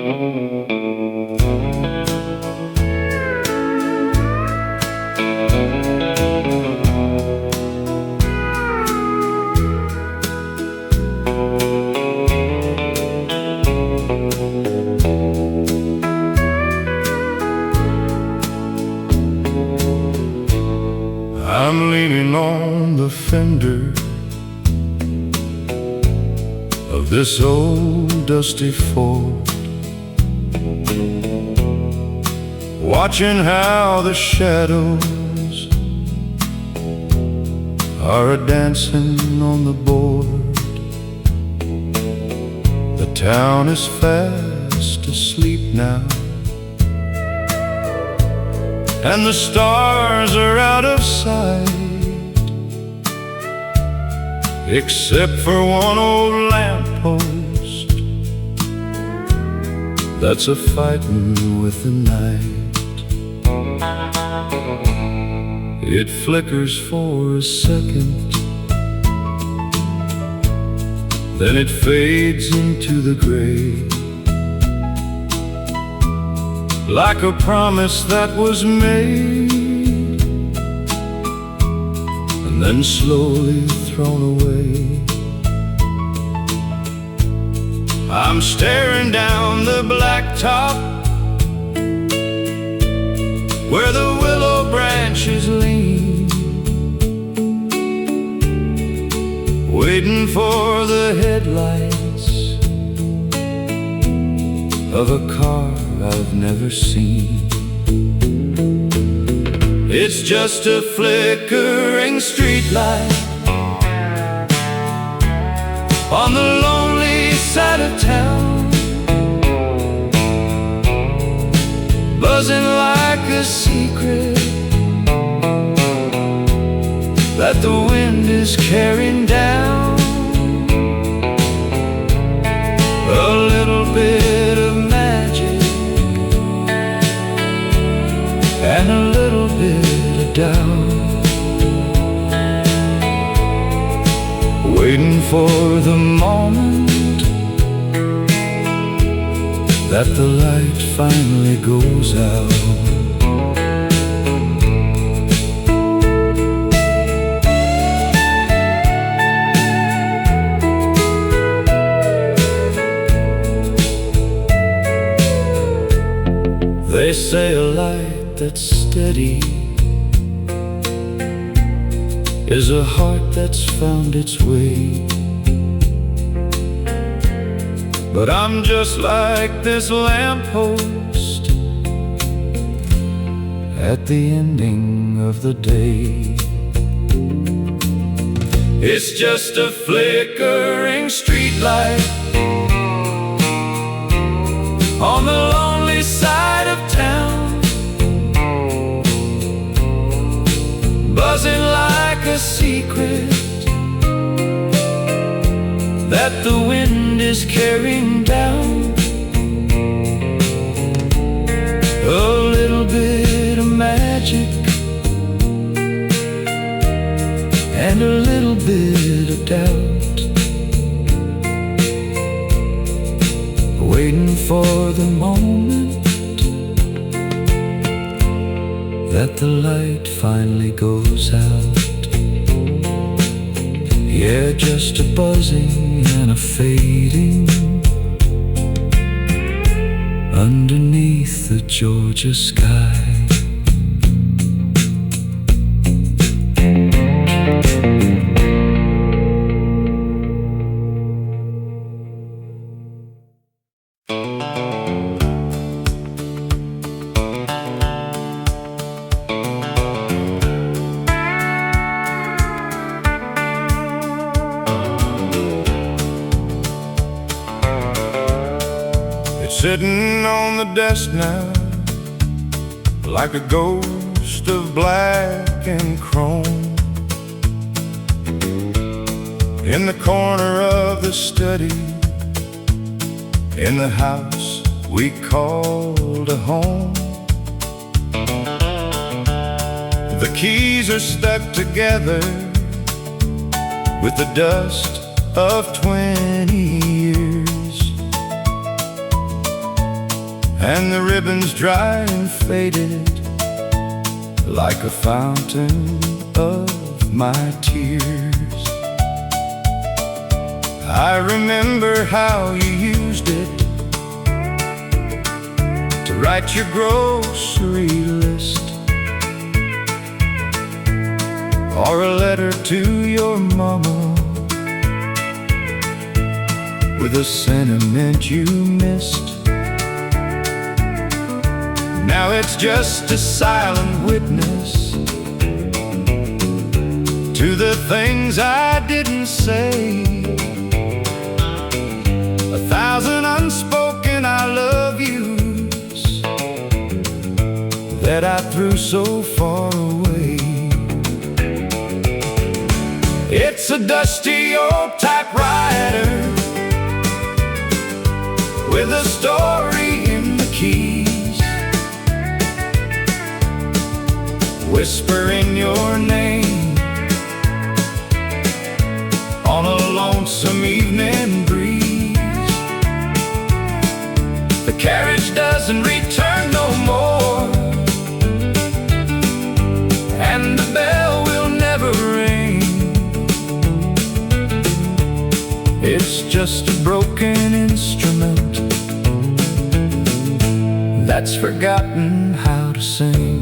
I'm leaning on the fender of this old dusty Ford, watching how the shadows are a-dancing on the board. The town is fast asleep now, and the stars are out of sight, except for one old lamppost that's a-fightin' with the night. It flickers for a second, then it fades into the gray, like a promise that was made and then slowly thrown away. I'm staring down the blacktop where the willow branches lean, waiting for the headlights of a car I've never seen. It's just a flickering streetlight on the lonely side of town, buzzing like a secret that the wind is carrying down. A little bit of magic and a little bit of doubt, waiting for the moment that the light finally goes out. They say a light that's steady is a heart that's found its way. But I'm just like this lamppost at the ending of the day. It's just a flickering streetlight on the lonely side of town, buzzing like a secret that the wind is carrying down. A little bit of magic and a little bit of doubt, waiting for the moment that the light finally goes out. Yeah, just a buzzing and a fading underneath the Georgia sky. Sitting on the desk now, like a ghost of black and chrome, in the corner of the study, in the house we called a home. The keys are stuck together with the dust of 20 years. and the ribbons dry and faded like a fountain of my tears. I remember how you used it to write your grocery list, or a letter to your mama with a sentiment you missed. Now it's just a silent witness to the things I didn't say. 1,000 unspoken I love yous that I threw so far away. It's a dusty old typewriter with a story in the keys, whispering your name on a lonesome evening breeze. The carriage doesn't return no more, and the bell will never ring. It's just a broken instrument that's forgotten how to sing.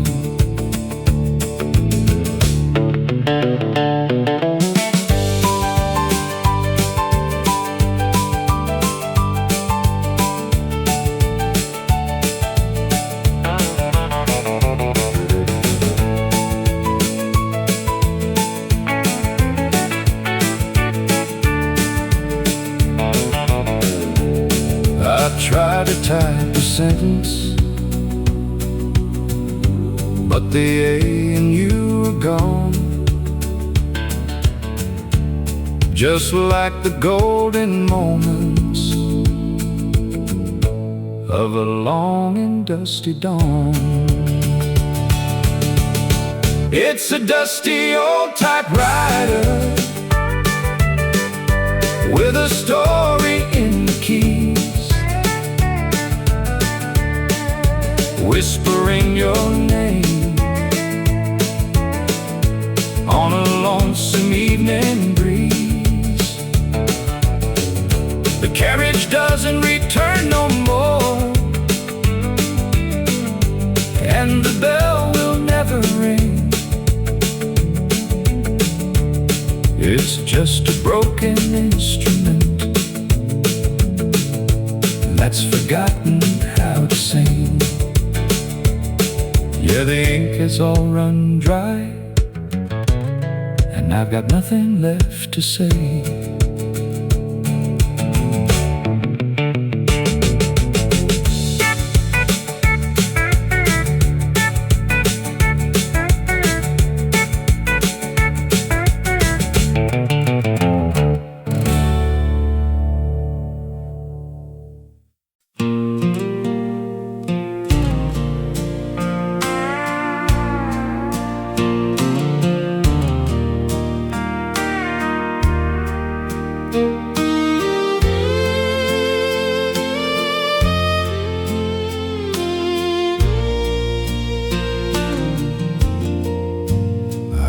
Try to type a sentence, but the A and U are gone, just like the golden moments of a long and dusty dawn. It's a dusty old typewriter with a story in the keys, whispering your name on a lonesome evening breeze. The carriage doesn't return no more, and the bell will never ring. It's just a broken instrument that's forgotten how to sing. Yeah, the ink has all run dry, and I've got nothing left to say.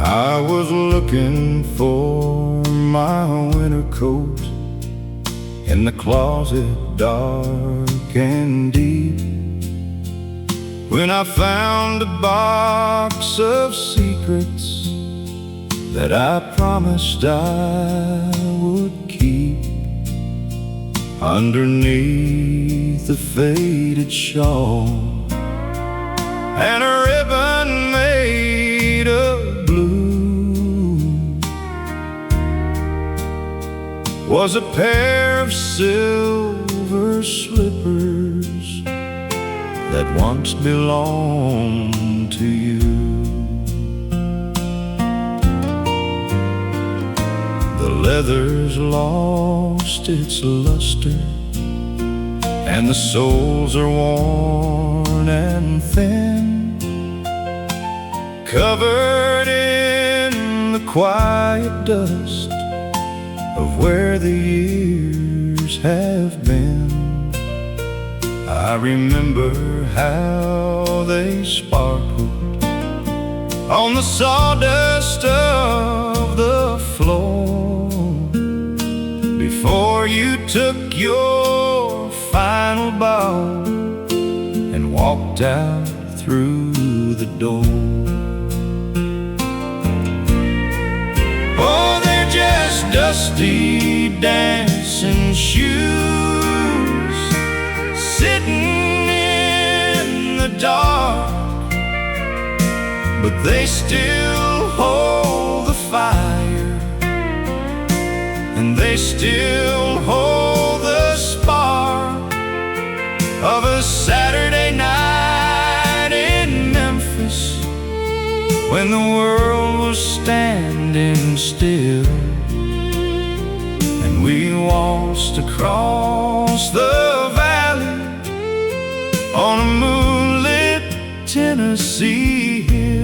I was looking for my winter coat in the closet, dark and deep, when I found a box of secrets that I promised I would keep underneath the faded shawl, and a ribbon made of blue was a pair of silver slippers that once belonged to you. The leather's lost its luster, and the soles are worn and thin, covered in the quiet dust of where the years have been. I remember how they sparkled on the sawdust of the floor before you took your final bow and walked out through the door. Oh, they're just dusty dancing shoes sitting in the dark, but they still hold the fire, and they still hold the spark of a Saturday night in Memphis when the world was standing still, and we waltzed across the valley on a moonlit Tennessee hill.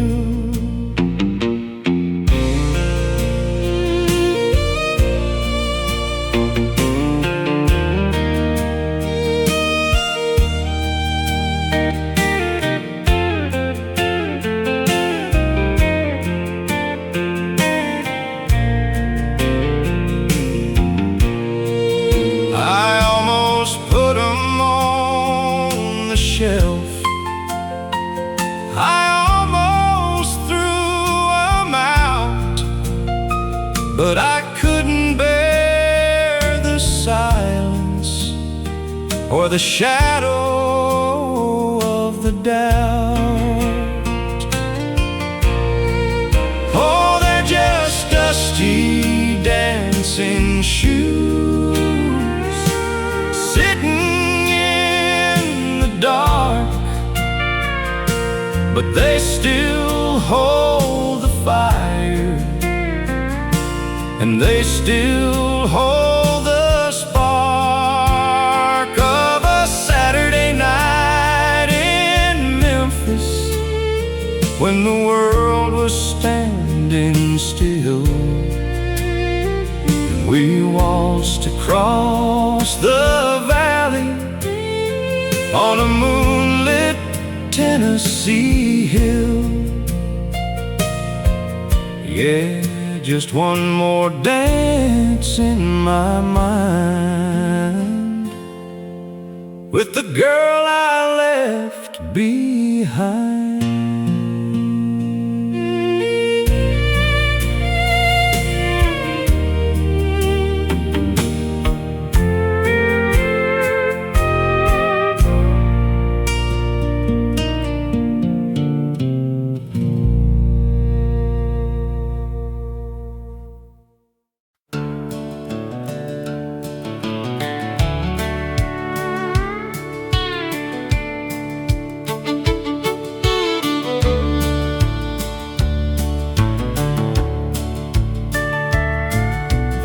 But I couldn't bear the silence or the shadow of the doubt. Oh, they're just dusty dancing shoes sitting in the dark, but they still hold the fire, and they still hold the spark of a Saturday night in Memphis when the world was standing still, and we waltzed across the valley on a moonlit Tennessee hill. Yeah, just one more dance in my mind with the girl I left behind.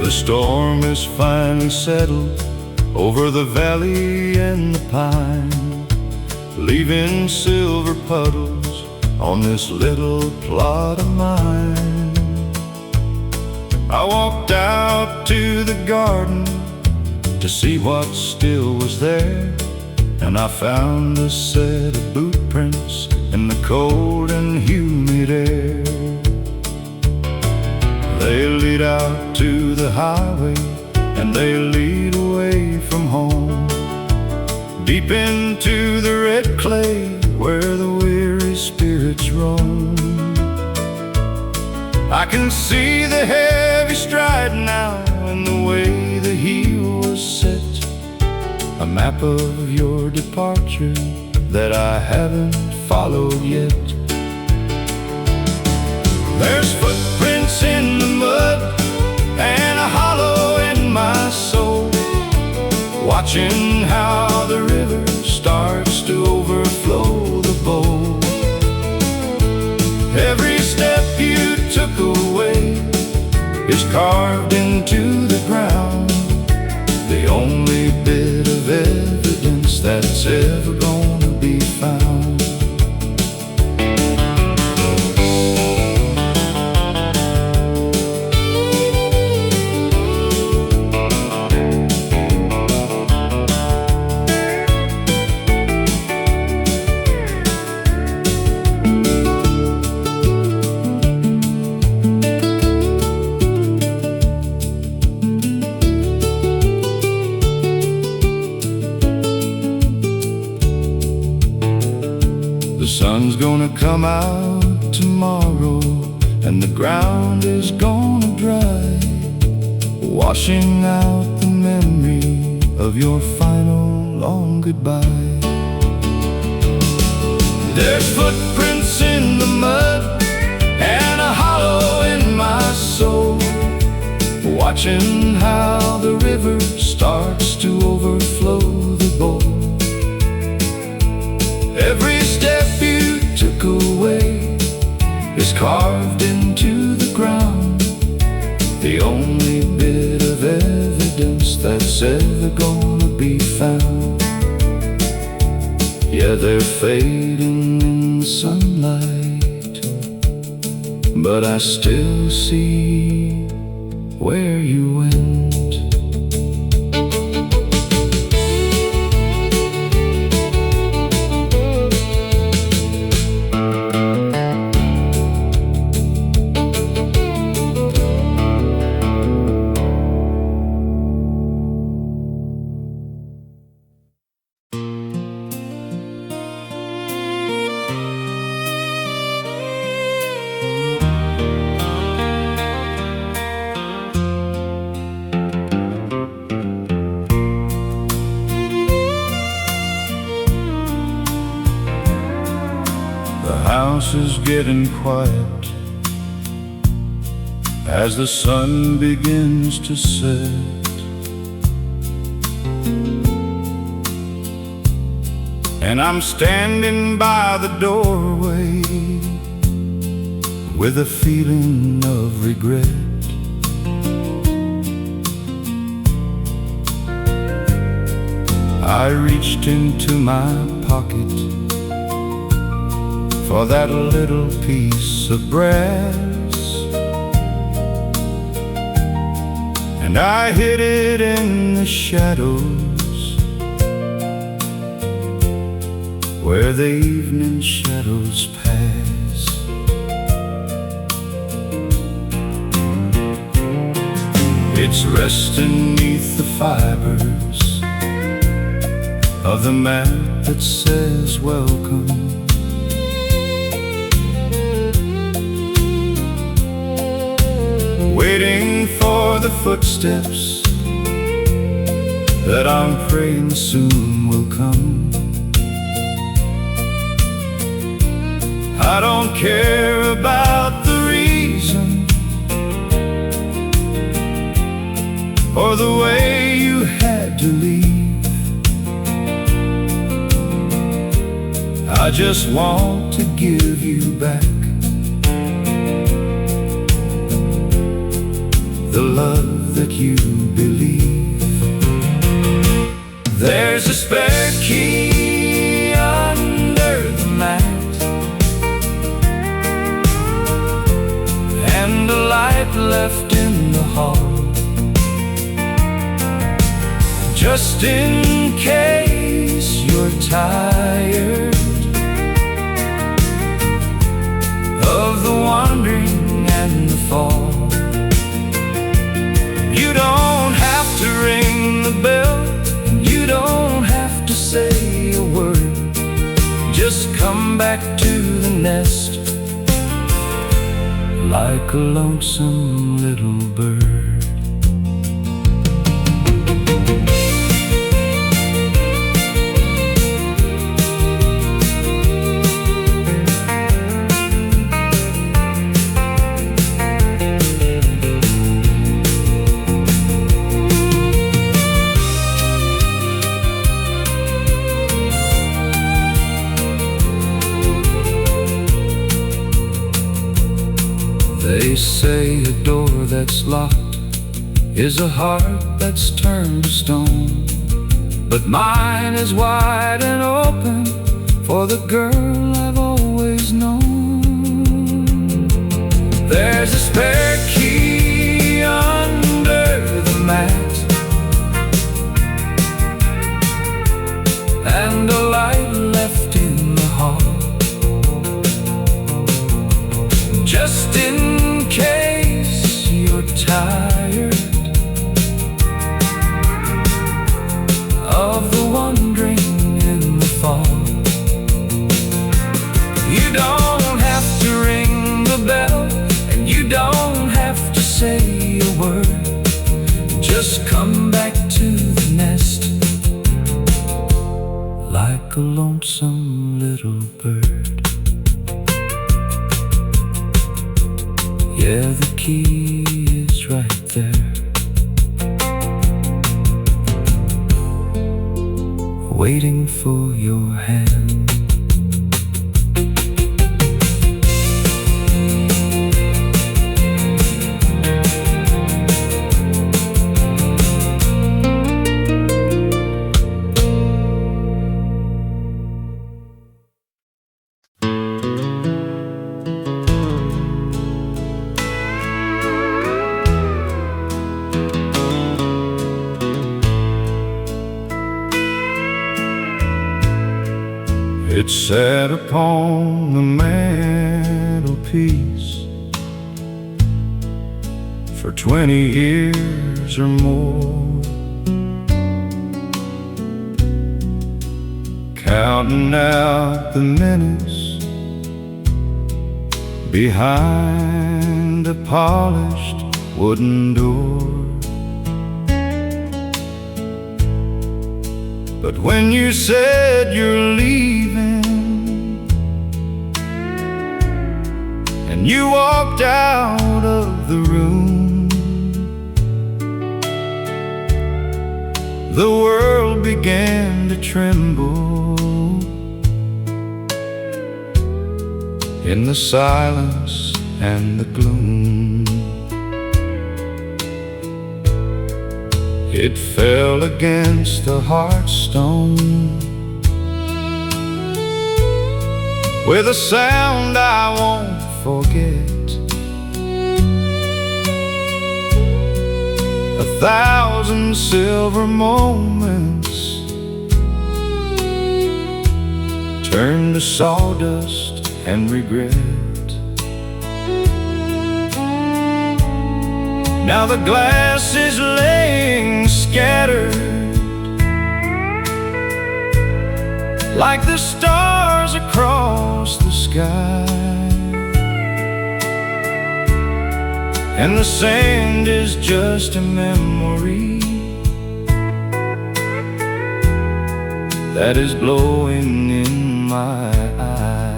The storm is finally settled over the valley and the pine, leaving silver puddles on this little plot of mine. I walked out to the garden to see what still was there, and I found a set of boot prints in the cold and humid air. They lead out to the highway, and they lead away from home, deep into the red clay where the weary spirits roam. I can see the heavy stride now and the way the heel was set, a map of your departure that I haven't followed yet. There's footprints in the mud and a hollow in my soul, watching how the river starts to overflow the bowl. Every step you took away is carved into the ground, the only bit of evidence that's ever gonna be found. The sun's gonna come out tomorrow, and the ground is gonna dry, washing out the memory of your final long goodbye. There's footprints in the mud and a hollow in my soul, watching how the river starts to overflow the bowl. Every step you took away is carved into the ground, the only bit of evidence that's ever gonna be found. Yeah, they're fading in the sunlight, but I still see where you went. The house is getting quiet as the sun begins to set, and I'm standing by the doorway with a feeling of regret. I reached into my pocket for that little piece of brass, and I hid it in the shadows where the evening shadows pass. It's resting neath the fibers of the mat that says welcome, waiting for the footsteps that I'm praying soon will come. I don't care about the reason or the way you had to leave. I just want to give you back the love that you believe. There's a spare key under the mat, and a light left in the hall, just in case you're tired of the wandering and the fall. You don't have to ring the bell, you don't have to say a word. Just come back to the nest like a lonesome little bird. They say a door that's locked is a heart that's turned to stone, but mine is wide and open for the girl I've always known. There's a spare key under the mat, and a light left in the hall, just in case you're tired of the wandering in the fall. like a lonesome little bird. Yeah, the key is right there, waiting for your hand. It's sat upon the mantelpiece for 20 years or more, counting out the minutes behind a polished wooden door. But when you said you're leaving and you walked out of the room, the world began to tremble in the silence and the gloom. It fell against the hearthstone with a sound I won't forget. 1,000 silver moments turned to sawdust and regret. Now the glass is laying scattered like the stars across the sky, and the sand is just a memory that is blowing in my eye.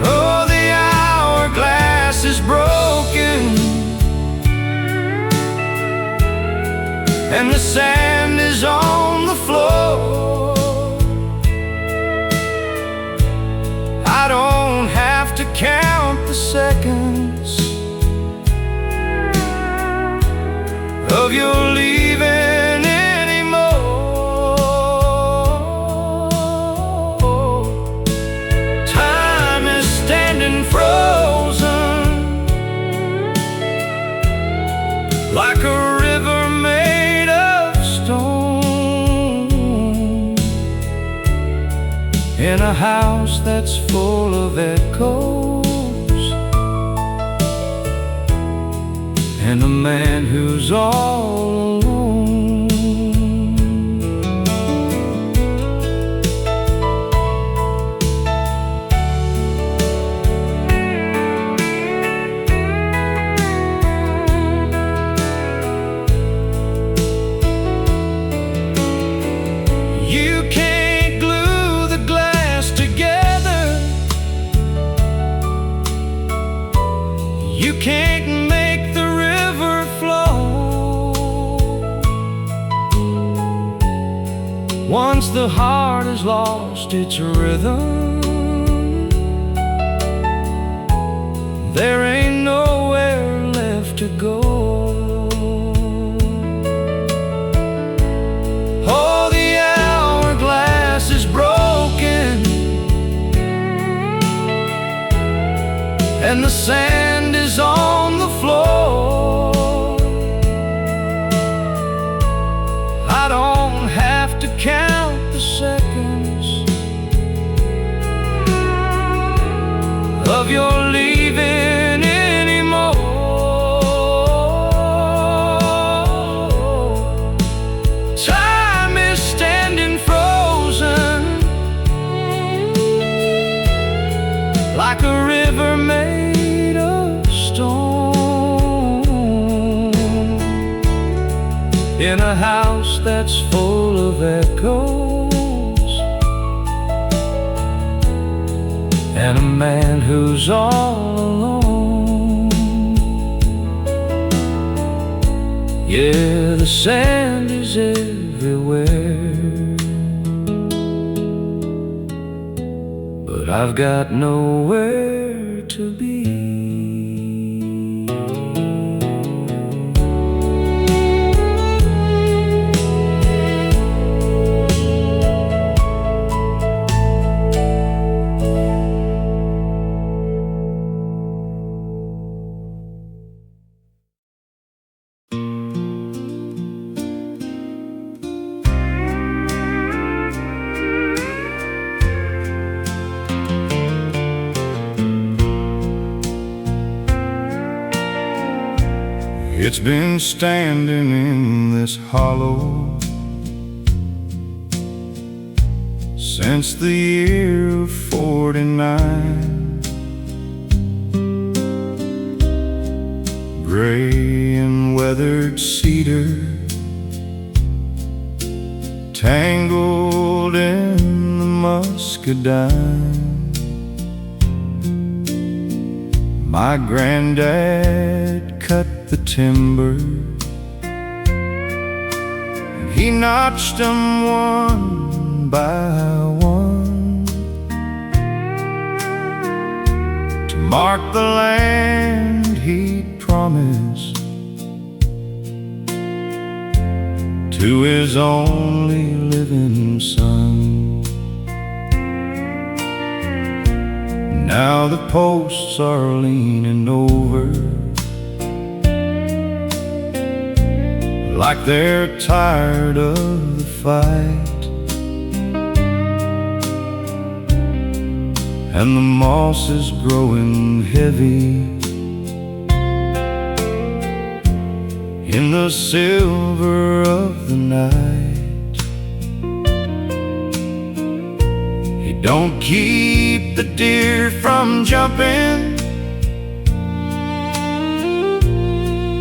Oh, the hourglass is broken and the sand is on the floor. I don't have to count the seconds of your leaving anymore. Time is standing frozen like a river made of stone in a house that's full of echoes, and a man who's all alone. You can't glue the glass together, you can't make the river flow. Once the heart has lost its rhythm, there ain't nowhere left to go. Oh, the hourglass is broken and the sand is on the floor. I don't have to count the seconds of your leaving anymore. Time is standing frozen like a river made of stone in a house that's full of echoes, and a man who's all alone. Yeah, the sand is everywhere, but I've got nowhere to be. It's been standing in this hollow since the year of 49. Gray and weathered cedar, tangled in the muscadine. My granddad cut the timber, and he notched them one by one to mark the land he'd promised to his only living son. Now the posts are leaning over like they're tired of the fight, and the moss is growing heavy in the silver of the night. He don't keep the deer from jumping,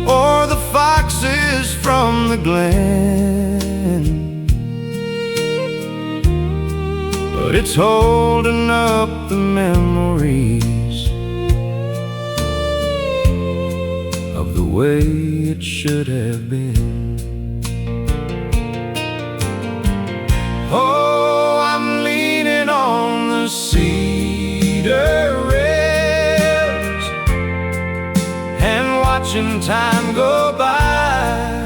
or the foxes from the glen, but it's holding up the memories of the way it should have been. Oh, I'm leaning on the cedar rails and watching time go by.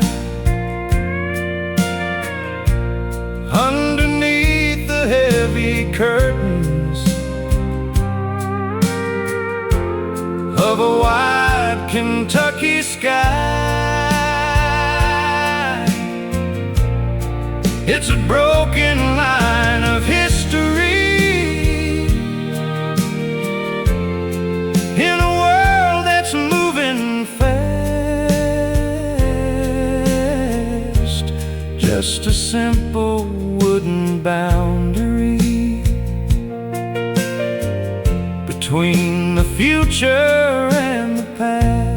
Underneath the heavy curtains of a wide Kentucky sky, it's a broken line of history in a world that's moving fast. Just a simple wooden boundary between the future and the past.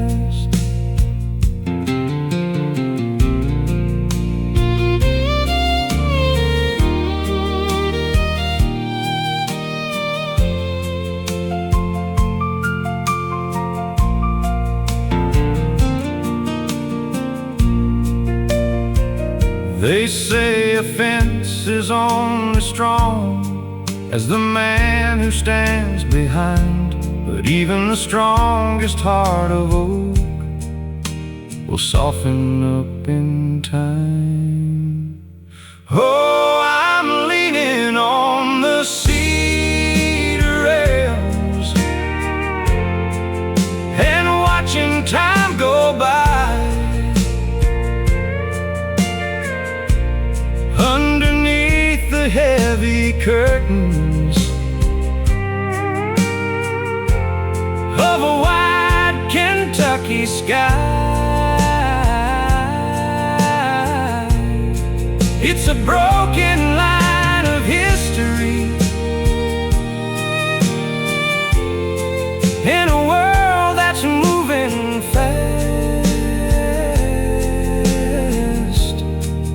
They say a fence is only strong as the man who stands behind, but even the strongest heart of oak will soften up in time. Oh, I'm leaning on the cedar rails and watching time go by. Underneath the heavy curtains of a wide Kentucky sky, it's a broken line of history in a world that's moving fast.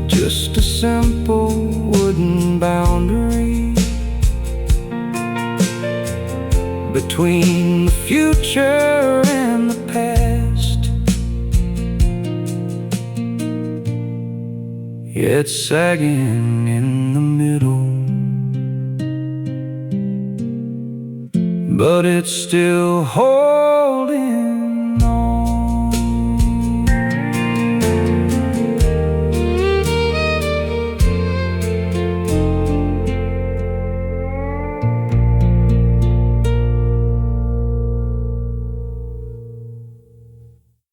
Just a simple wooden boundary between the future and the past. It's sagging in the middle, but it's still holding